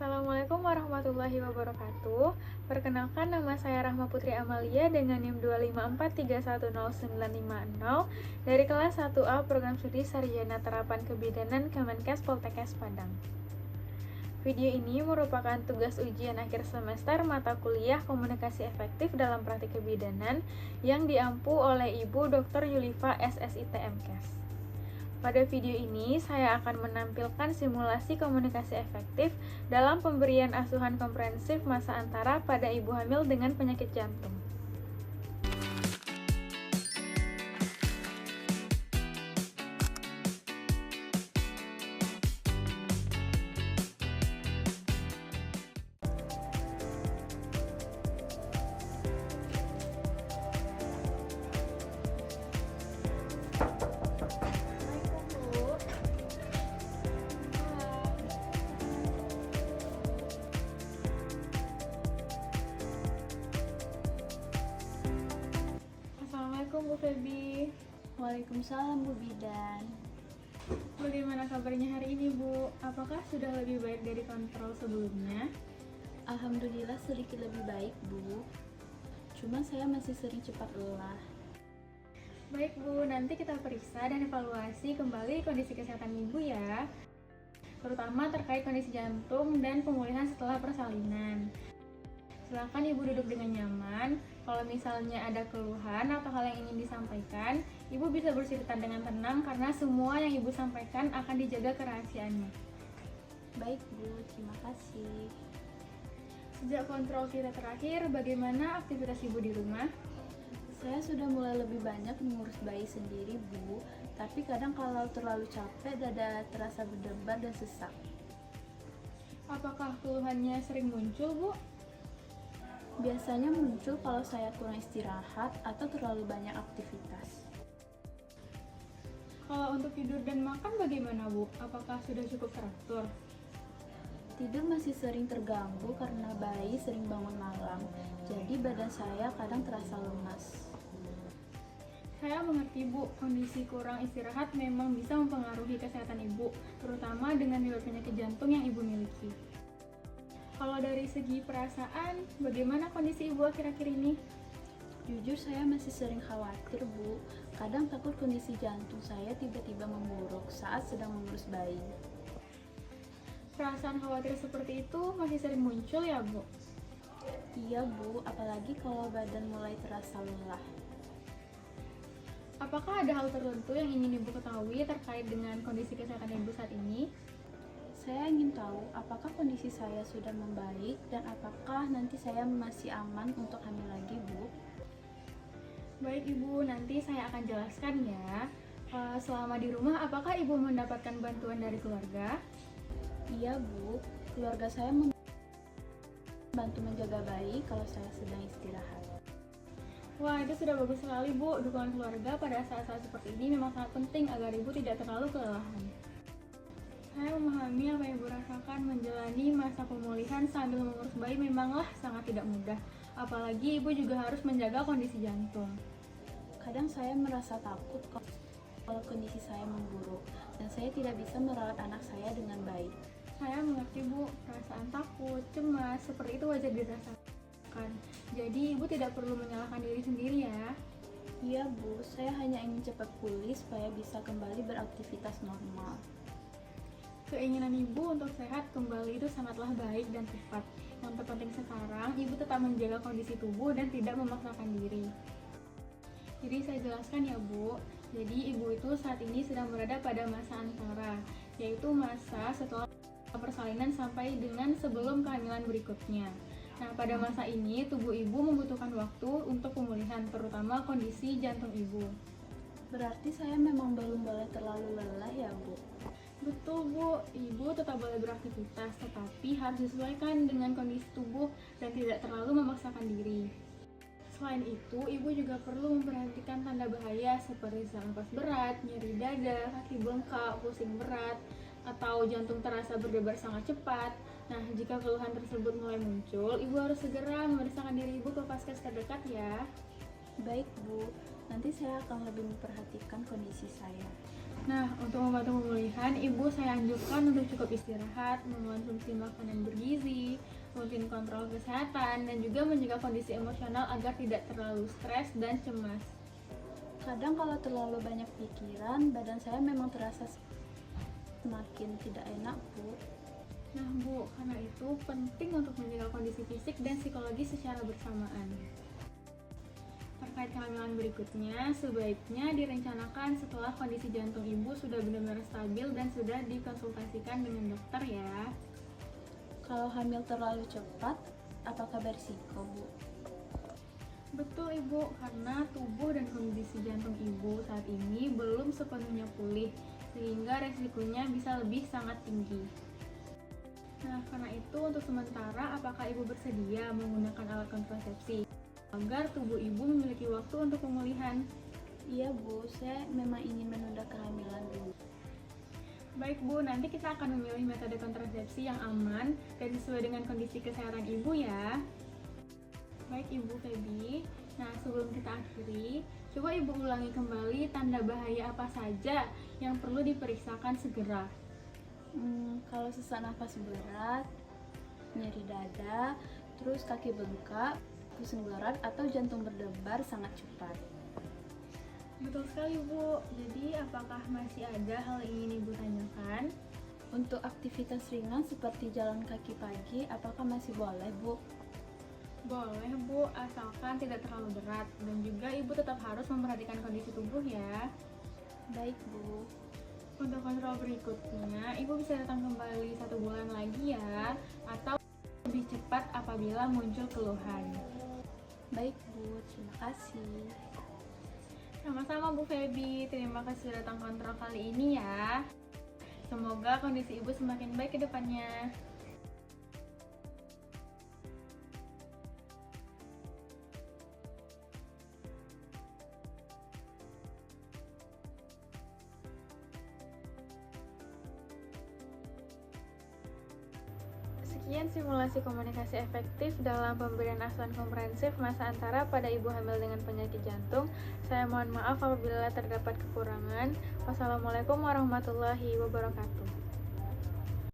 Assalamualaikum warahmatullahi wabarakatuh. Perkenalkan, nama saya Rahma Putri Amalia dengan NIM 254310950 dari kelas 1A Program Studi Sarjana Terapan Kebidanan Kemenkes Poltekkes Padang. Video ini merupakan tugas ujian akhir semester mata kuliah Komunikasi Efektif dalam Praktik Kebidanan yang diampu oleh Ibu Dr. Yulifa SSIT MKes. Pada video ini, saya akan menampilkan simulasi komunikasi efektif dalam pemberian asuhan komprehensif masa antara pada ibu hamil dengan penyakit jantung. Assalamualaikum Bu Febi. Waalaikumsalam Bu Bidan. Bagaimana kabarnya hari ini Bu? Apakah sudah lebih baik dari kontrol sebelumnya? Alhamdulillah sedikit lebih baik Bu. Cuma saya masih sering cepat lelah. Baik Bu, nanti kita periksa dan evaluasi kembali kondisi kesehatan Ibu ya, terutama terkait kondisi jantung dan pemulihan setelah persalinan. Silakan Ibu duduk dengan nyaman. Kalau misalnya ada keluhan atau hal yang ingin disampaikan, Ibu bisa bercerita dengan tenang karena semua yang Ibu sampaikan akan dijaga kerahasiaannya. Baik Bu, terima kasih. Sejak kontrol kita terakhir, bagaimana aktivitas Ibu di rumah? Saya sudah mulai lebih banyak mengurus bayi sendiri Bu, tapi kadang kalau terlalu capek dada terasa berdebar dan sesak. Apakah keluhannya sering muncul Bu? Biasanya muncul kalau saya kurang istirahat atau terlalu banyak aktivitas. Kalau untuk tidur dan makan bagaimana Bu? Apakah sudah cukup teratur? Tidur masih sering terganggu karena bayi sering bangun malam, jadi badan saya kadang terasa lemas. Saya mengerti Bu, kondisi kurang istirahat memang bisa mempengaruhi kesehatan Ibu, terutama dengan riwayat penyakit jantung yang Ibu miliki. Kalau dari segi perasaan, bagaimana kondisi Ibu akhir-akhir ini? Jujur saya masih sering khawatir Bu, kadang takut kondisi jantung saya tiba-tiba memburuk saat sedang mengurus bayi. Perasaan khawatir seperti itu masih sering muncul ya Bu? Iya Bu, apalagi kalau badan mulai terasa lelah. Apakah ada hal tertentu yang ingin Ibu ketahui terkait dengan kondisi kesehatan Ibu saat ini? Saya ingin tahu apakah kondisi saya sudah membaik dan apakah nanti saya masih aman untuk hamil lagi Bu? Baik Ibu, nanti saya akan jelaskan ya. Selama di rumah, apakah Ibu mendapatkan bantuan dari keluarga? Iya Bu, keluarga saya membantu menjaga bayi kalau saya sedang istirahat. Wah, itu sudah bagus sekali Bu. Dukungan keluarga pada saat-saat seperti ini memang sangat penting agar Ibu tidak terlalu kelelahan. Saya memahami apa yang Ibu rasakan menjalani masa pemulihan sambil mengurus bayi memanglah sangat tidak mudah. Apalagi Ibu juga harus menjaga kondisi jantung. Kadang saya merasa takut kalau kondisi saya memburuk dan saya tidak bisa merawat anak saya dengan baik. Saya mengerti Bu, perasaan takut, cemas, seperti itu wajar dirasakan. Jadi Ibu tidak perlu menyalahkan diri sendiri ya. Iya Bu, saya hanya ingin cepat pulih supaya bisa kembali beraktivitas normal. Keinginan Ibu untuk sehat kembali itu sangatlah baik dan tepat. Yang terpenting sekarang, Ibu tetap menjaga kondisi tubuh dan tidak memaksakan diri. Jadi saya jelaskan ya Bu, jadi Ibu itu saat ini sedang berada pada masa antara, yaitu masa setelah persalinan sampai dengan sebelum kehamilan berikutnya. Nah, pada masa ini tubuh Ibu membutuhkan waktu untuk pemulihan, terutama kondisi jantung Ibu. Berarti saya memang belum boleh terlalu lelah ya Bu? Betul Bu, Ibu tetap boleh beraktivitas, tetapi harus disesuaikan dengan kondisi tubuh dan tidak terlalu memaksakan diri. Selain itu, Ibu juga perlu memperhatikan tanda bahaya seperti sesak napas berat, nyeri dada, kaki bengkak, pusing berat, atau jantung terasa berdebar sangat cepat. Nah, jika keluhan tersebut mulai muncul, Ibu harus segera memeriksakan diri Ibu ke vaskes terdekat ya. Baik Bu, nanti saya akan lebih memperhatikan kondisi saya. Nah, untuk membantu pemulihan, ibu saya anjurkan untuk cukup istirahat, mengonsumsi makanan bergizi, rutin kontrol kesehatan, dan juga menjaga kondisi emosional agar tidak terlalu stres dan cemas. Kadang kalau terlalu banyak pikiran, badan saya memang terasa semakin tidak enak, Bu. Nah, Bu, karena itu penting untuk menjaga kondisi fisik dan psikologis secara bersamaan. Terkait kehamilan berikutnya, sebaiknya direncanakan setelah kondisi jantung ibu sudah benar-benar stabil dan sudah dikonsultasikan dengan dokter ya. Kalau hamil terlalu cepat, apakah berisiko, Bu? Betul ibu, karena tubuh dan kondisi jantung ibu saat ini belum sepenuhnya pulih, sehingga resikonya bisa lebih sangat tinggi. Nah, karena itu untuk sementara apakah ibu bersedia menggunakan alat kontrasepsi agar tubuh ibu memiliki waktu untuk pemulihan? Iya, Bu, saya memang ingin menunda kehamilan dulu. Baik Bu, nanti kita akan memilih metode kontrasepsi yang aman dan sesuai dengan kondisi kesehatan ibu ya. Baik Ibu Feby, nah sebelum kita akhiri, coba Ibu ulangi kembali tanda bahaya apa saja yang perlu diperiksakan segera. Kalau sesak nafas berat, nyeri dada, terus kaki bengkak, pusing berat, atau jantung berdebar sangat cepat. Betul sekali Bu, jadi apakah masih ada hal yang ingin Ibu tanyakan? Untuk aktivitas ringan seperti jalan kaki pagi, apakah masih boleh, Bu? Boleh Bu, asalkan tidak terlalu berat dan juga Ibu tetap harus memperhatikan kondisi tubuh ya. Baik, Bu. Untuk kontrol berikutnya, Ibu bisa datang kembali 1 bulan lagi ya, atau lebih cepat apabila muncul keluhan. Baik, Bu. Terima kasih. Sama-sama Bu Feby, terima kasih sudah datang kontrol kali ini ya. Semoga kondisi Ibu semakin baik ke depannya. Sekian simulasi komunikasi efektif dalam pemberian asuhan komprehensif masa antara pada ibu hamil dengan penyakit jantung. Saya mohon maaf apabila terdapat kekurangan. Wassalamualaikum warahmatullahi wabarakatuh.